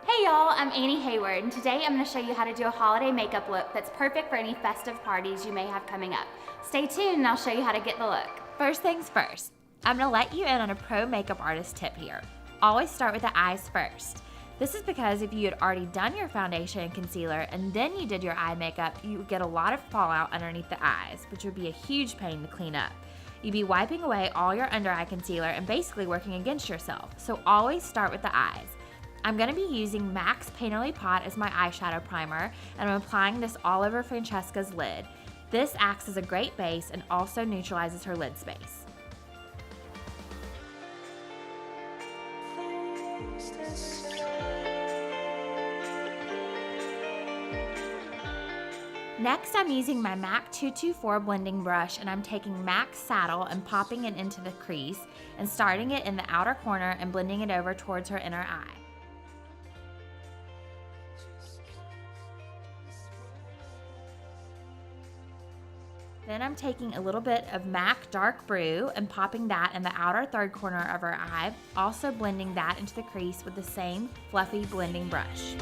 Hey y'all, I'm Annie Hayward, and today I'm going to show you how to do a holiday makeup look that's perfect for any festive parties you may have coming up. Stay tuned and I'll show you how to get the look. First things first, I'm going to let you in on a pro makeup artist tip here. Always start with the eyes first. This is because if you had already done your foundation and concealer and then you did your eye makeup, you would get a lot of fallout underneath the eyes, which would be a huge pain to clean up. You'd be wiping away all your under eye concealer and basically working against yourself, so always start with the eyes. I'm going to be using MAC's Painterly Pot as my eyeshadow primer, and I'm applying this all over Francesca's lid. This acts as a great base and also neutralizes her lid space. Next, I'm using my MAC 224 blending brush, and I'm taking MAC's saddle and popping it into the crease and starting it in the outer corner and blending it over towards her inner eye. Then I'm taking a little bit of MAC Dark Brew and popping that in the outer third corner of her eye, also blending that into the crease with the same fluffy blending brush.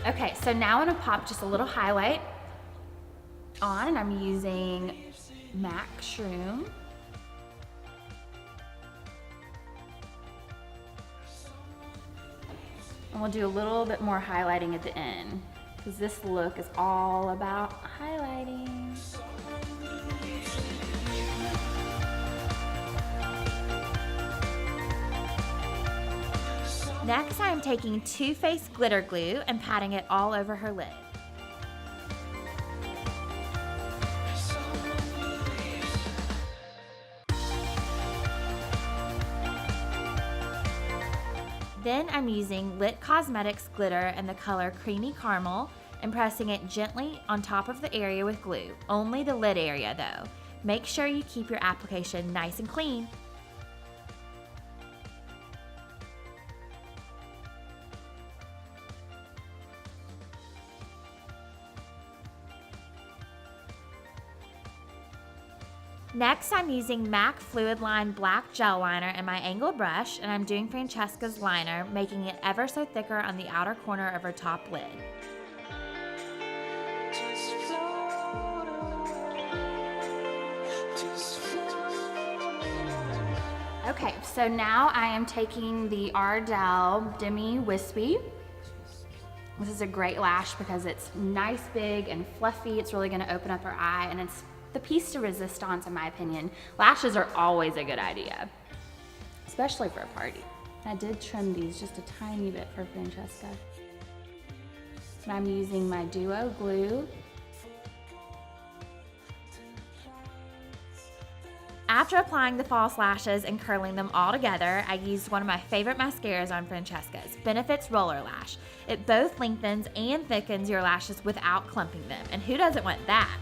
Okay, so now I'm gonna pop just a little highlight on, and I'm using MAC Shroom. And we'll do a little bit more highlighting at the end, because this look is all about highlighting. Next, I am taking Too Faced glitter glue and patting it all over her lid. Then I'm using Lit Cosmetics glitter in the color Creamy Caramel and pressing it gently on top of the area with glue, only the lid area though. Make sure you keep your application nice and clean. Next, I'm using MAC Fluidline Black Gel Liner in my angled brush, and I'm doing Francesca's liner, making it ever so thicker on the outer corner of her top lid. Okay, so now I am taking the Ardell Demi Wispy. This is a great lash because it's nice, big, and fluffy. It's really gonna open up her eye, and it's the piece de resistance, in my opinion. Lashes are always a good idea, especially for a party. I did trim these just a tiny bit for Francesca. And I'm using my Duo glue. After applying the false lashes and curling them all together, I used one of my favorite mascaras on Francesca's, Benefit's Roller Lash. It both lengthens and thickens your lashes without clumping them, and who doesn't want that?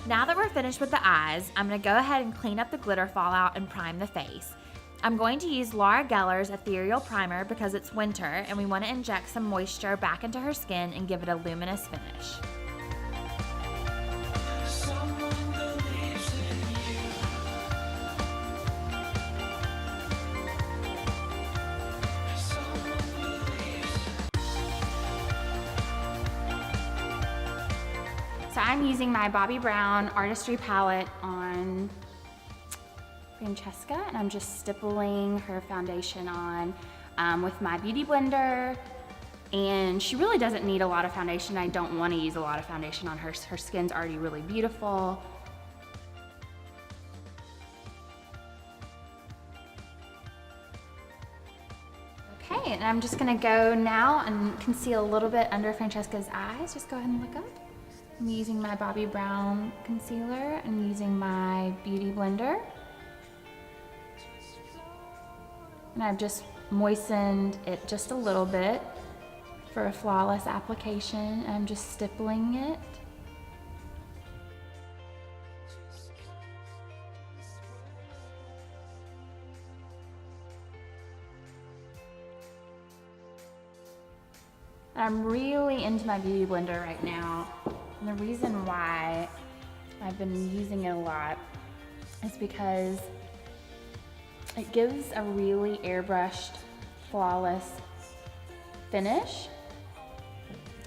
Now that we're finished with the eyes, I'm going to go ahead and clean up the glitter fallout and prime the face. I'm going to use Laura Gellar's Ethereal Primer because it's winter and we want to inject some moisture back into her skin and give it a luminous finish. So I'm using my Bobbi Brown Artistry palette on Francesca, and I'm just stippling her foundation on with my Beauty Blender. And she really doesn't need a lot of foundation. I don't want to use a lot of foundation on her. Her skin's already really beautiful. Okay, and I'm just gonna go now and conceal a little bit under Francesca's eyes. Just go ahead and look up. I'm using my Bobbi Brown concealer and using my Beauty Blender. And I've just moistened it just a little bit for a flawless application. I'm just stippling it. I'm really into my beauty blender right now. And the reason why I've been using it a lot is because it gives a really airbrushed, flawless finish.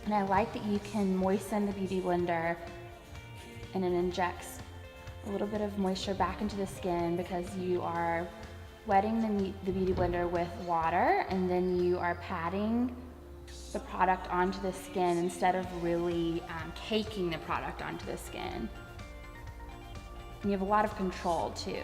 And I like that you can moisten the beauty blender and it injects a little bit of moisture back into the skin because you are wetting the beauty blender with water and then you are patting the product onto the skin instead of really caking the product onto the skin. And you have a lot of control too.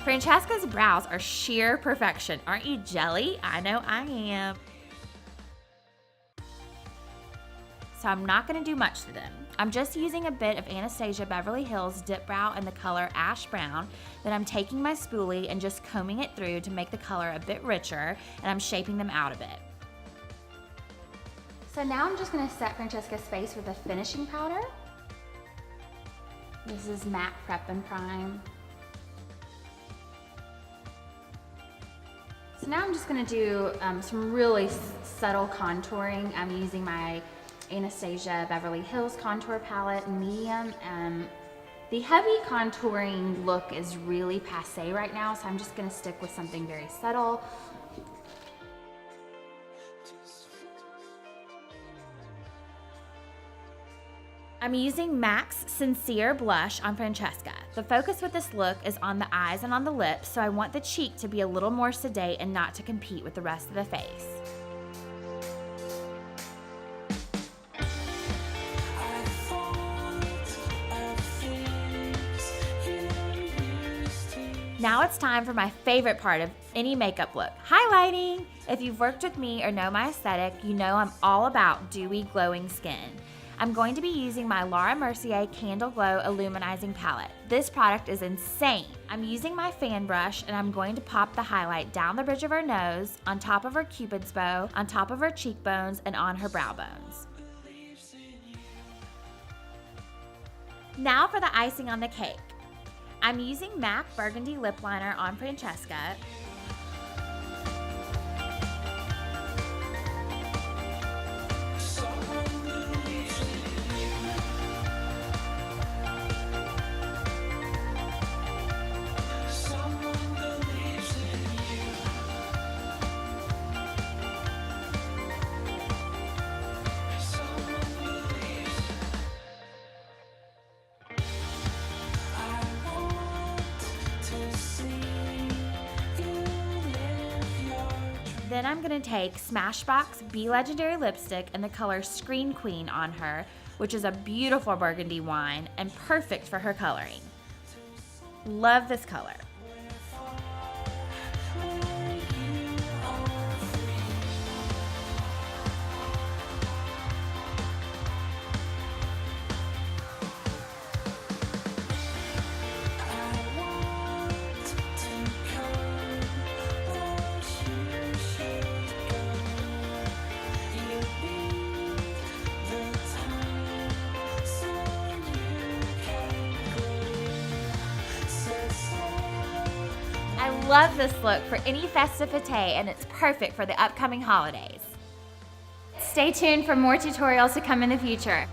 Francesca's brows are sheer perfection. Aren't you jelly? I know I am. So I'm not gonna do much to them. I'm just using a bit of Anastasia Beverly Hills Dip Brow in the color Ash Brown. Then I'm taking my spoolie and just combing it through to make the color a bit richer, and I'm shaping them out a bit. So now I'm just gonna set Francesca's face with a finishing powder. This is Matte Prep and Prime. So now I'm just gonna do some really subtle contouring. I'm using my Anastasia Beverly Hills contour palette, medium. The heavy contouring look is really passé right now, so I'm just gonna stick with something very subtle. I'm using MAC's Sincere Blush on Francesca. The focus with this look is on the eyes and on the lips, so I want the cheek to be a little more sedate and not to compete with the rest of the face. Now it's time for my favorite part of any makeup look, highlighting. If you've worked with me or know my aesthetic, you know I'm all about dewy, glowing skin. I'm going to be using my Mercier Candleglow Illuminizing palette. This product is insane. I'm using my fan brush and I'm going to pop the highlight down the bridge of her nose, on top of her cupid's bow, on top of her cheekbones, and on her brow bones. Now for the icing on the cake. I'm using MAC Burgundy Lip Liner on Francesca. Then I'm gonna take Smashbox Be Legendary Lipstick in the color Screen Queen on her, which is a beautiful burgundy wine and perfect for her coloring. Love this color. I love this look for any festivity, and it's perfect for the upcoming holidays. Stay tuned for more tutorials to come in the future.